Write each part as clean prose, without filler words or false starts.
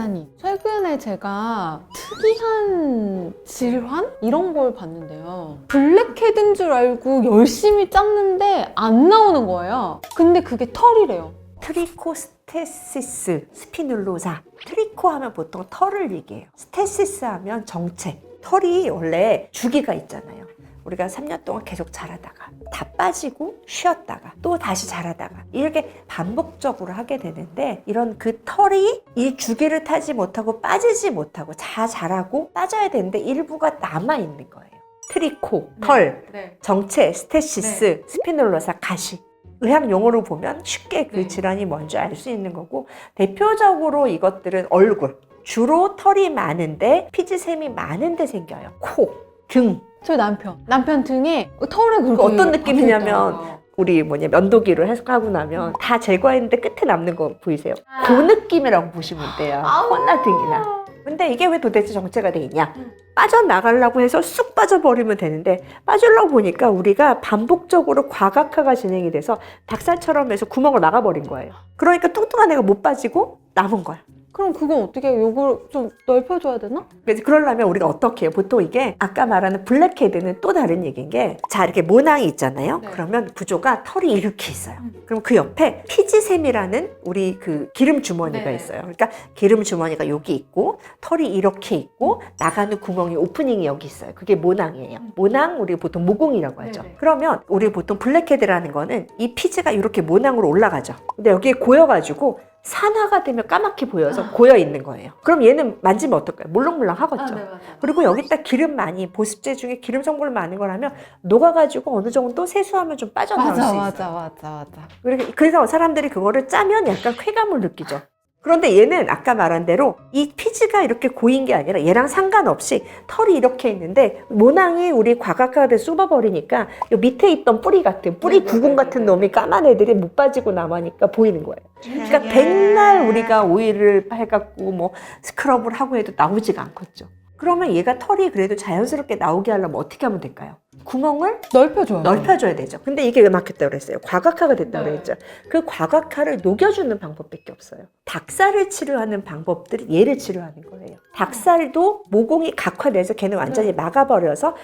기자님, 최근에 제가 특이한 질환? 이런 걸 봤는데요. 블랙헤드인 줄 알고 열심히 짰는데 안 나오는 거예요. 근데 그게 털이래요. 트리코스테시스 스피눌로사. 트리코 하면 보통 털을 얘기해요. 스테시스 하면 정체. 털이 원래 주기가 있잖아요. 우리가 3년 동안 계속 자라다가 다 빠지고 쉬었다가 또 다시 자라다가 이렇게 반복적으로 하게 되는데, 이런 그 털이 이 주기를 타지 못하고 빠지지 못하고 다 자라고 빠져야 되는데 일부가 남아있는 거예요. 트리코, 털, 정체, 스테시스, 스피눌로사, 가시. 의학 용어로 보면 쉽게 그 질환이 뭔지 알 수 있는 거고, 대표적으로 이것들은 얼굴, 주로 털이 많은데 피지샘이 많은데 생겨요. 코, 등. 저희 남편 등에 털에 그렇게 어떤 느낌이냐면 박혀있더라고요. 우리 면도기로 해석하고 나면 다 제거했는데 끝에 남는 거 보이세요? 그 느낌이라고 보시면 돼요. 코나 등이나. 근데 이게 왜 도대체 정체가 돼 있냐? 빠져나가려고 해서 쑥 빠져버리면 되는데, 빠지려고 보니까 우리가 반복적으로 과각화가 진행이 돼서 닭살처럼 해서 구멍을 막아버린 거예요. 그러니까 뚱뚱한 애가 못 빠지고 남은 거야. 그럼 그건 어떻게 해요? 요걸 좀 넓혀줘야 되나? 그래서 그러려면 우리가 어떻게 해요? 보통 이게 아까 말하는 블랙헤드는 또 다른 얘기인 게, 자, 이렇게 모낭이 있잖아요. 그러면 구조가 털이 이렇게 있어요. 그럼 그 옆에 피지샘이라는 우리 그 기름 주머니가 있어요. 그러니까 기름 주머니가 여기 있고 털이 이렇게 있고 나가는 구멍이, 오프닝이 여기 있어요. 그게 모낭이에요. 모낭, 우리 보통 모공이라고 하죠. 그러면 우리 보통 블랙헤드라는 거는 이 피지가 이렇게 모낭으로 올라가죠. 근데 여기에 고여가지고 산화가 되면 까맣게 보여서 고여 있는 거예요. 그럼 얘는 만지면 어떨까요? 물렁물렁 하겠죠. 그리고 여기다 기름 많이, 보습제 중에 기름 성분 많은 걸 하면 녹아가지고 어느 정도 세수하면 좀 빠져나올 수 있어요. 맞아. 그래서 사람들이 그거를 짜면 약간 쾌감을 느끼죠. 그런데 얘는 아까 말한 대로 이 피지가 이렇게 고인 게 아니라 얘랑 상관없이 털이 이렇게 있는데, 모낭이 우리 과각화가 돼서 쏟아버리니까 요 밑에 있던 뿌리 같은, 뿌리 구근 같은 놈이 까만 애들이 못 빠지고 남아니까 보이는 거예요. 그러니까 백날 우리가 오일을 해갖고 뭐 스크럽을 하고 해도 나오지가 않겠죠. 그러면 얘가 털이 그래도 자연스럽게 나오게 하려면 어떻게 하면 될까요? 구멍을 넓혀줘야 되죠. 근데 이게 왜 막혔다고 그랬어요? 과각화가 됐다고 그랬죠. 그 과각화를 녹여주는 방법밖에 없어요. 닭살을 치료하는 방법들이 얘를 치료하는 거예요. 닭살도 모공이 각화돼서 걔는 완전히 막아버려서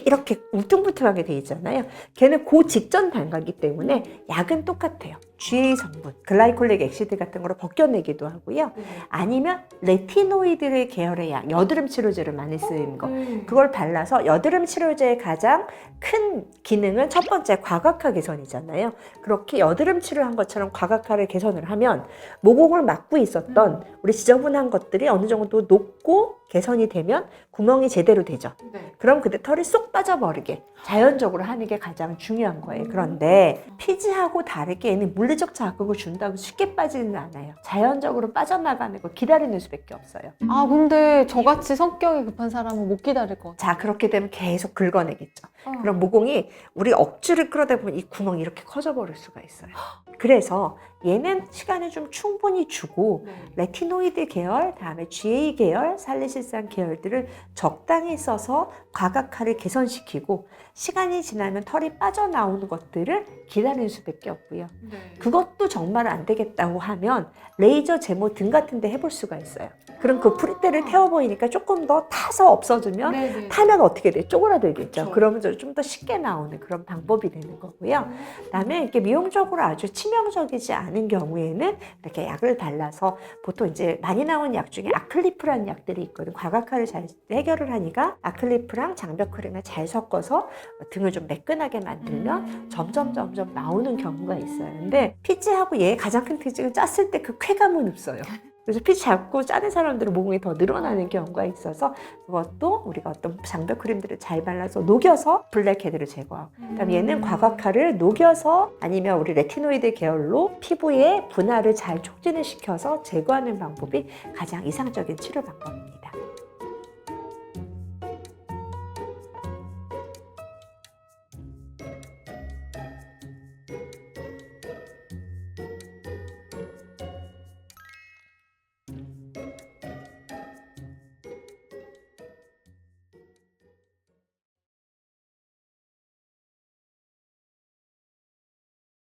이렇게 울퉁불퉁하게 돼 있잖아요. 걔는 그 직전 단계이기 때문에 약은 똑같아요. GA 성분, 글라이콜릭 액시드 같은 거로 벗겨내기도 하고요. 아니면 레티노이드 계열의 약, 여드름 치료제를 많이 쓰는 거. 그걸 발라서, 여드름 치료제의 가장 큰 기능은 첫 번째 과각화 개선이잖아요. 그렇게 여드름 치료한 것처럼 과각화를 개선을 하면 모공을 막고 있었던 우리 지저분한 것들이 어느 정도 녹고 개선이 되면 구멍이 제대로 되죠. 그럼 그때 털이 쏙 빠져버리게 자연적으로 하는 게 가장 중요한 거예요. 그런데 피지하고 다르게 얘는 물리적 자극을 준다고 쉽게 빠지는 않아요. 자연적으로 빠져나가는 걸 기다리는 수밖에 없어요. 근데 저같이 성격이 급한 사람은 못 기다릴 것 같아요. 자, 그렇게 되면 계속 긁어내겠죠. 그럼 모공이, 우리 억지를 끌어다 보면 이 구멍이 이렇게 커져버릴 수가 있어요. 그래서 얘는 시간을 좀 충분히 주고 레티노이드 계열, 다음에 GA 계열, 살리실산 계열들을 적당히 써서 과각화를 개선시키고, 시간이 지나면 털이 빠져나오는 것들을 기다리는 수밖에 없고요. 그것도 정말 안 되겠다고 하면 레이저 제모 등 같은 데 해볼 수가 있어요. 그럼 그 뿌리대를 태워 보이니까 조금 더 타서 없어지면, 타면 어떻게 돼요? 쪼그라들겠죠. 그러면서 좀 더 쉽게 나오는 그런 방법이 되는 거고요. 그다음에 이렇게 미용적으로 아주 치명적이지 않은 경우에는 이렇게 약을 발라서, 보통 이제 많이 나오는 약 중에 아클리프라는 약들이 있거든. 과각화를 잘 해결을 하니까 아클리프랑 장벽크림을 잘 섞어서 등을 좀 매끈하게 만들면 점점 나오는 경우가 있어요. 근데 피지하고 얘의 가장 큰 특징은 짰을 때 그 쾌감은 없어요. 그래서 피지 잡고 짜는 사람들은 모공이 더 늘어나는 경우가 있어서, 그것도 우리가 어떤 장벽 크림들을 잘 발라서 녹여서 블랙헤드를 제거하고, 그다음에 얘는 과각화를 녹여서 아니면 우리 레티노이드 계열로 피부의 분할을 잘 촉진을 시켜서 제거하는 방법이 가장 이상적인 치료 방법입니다.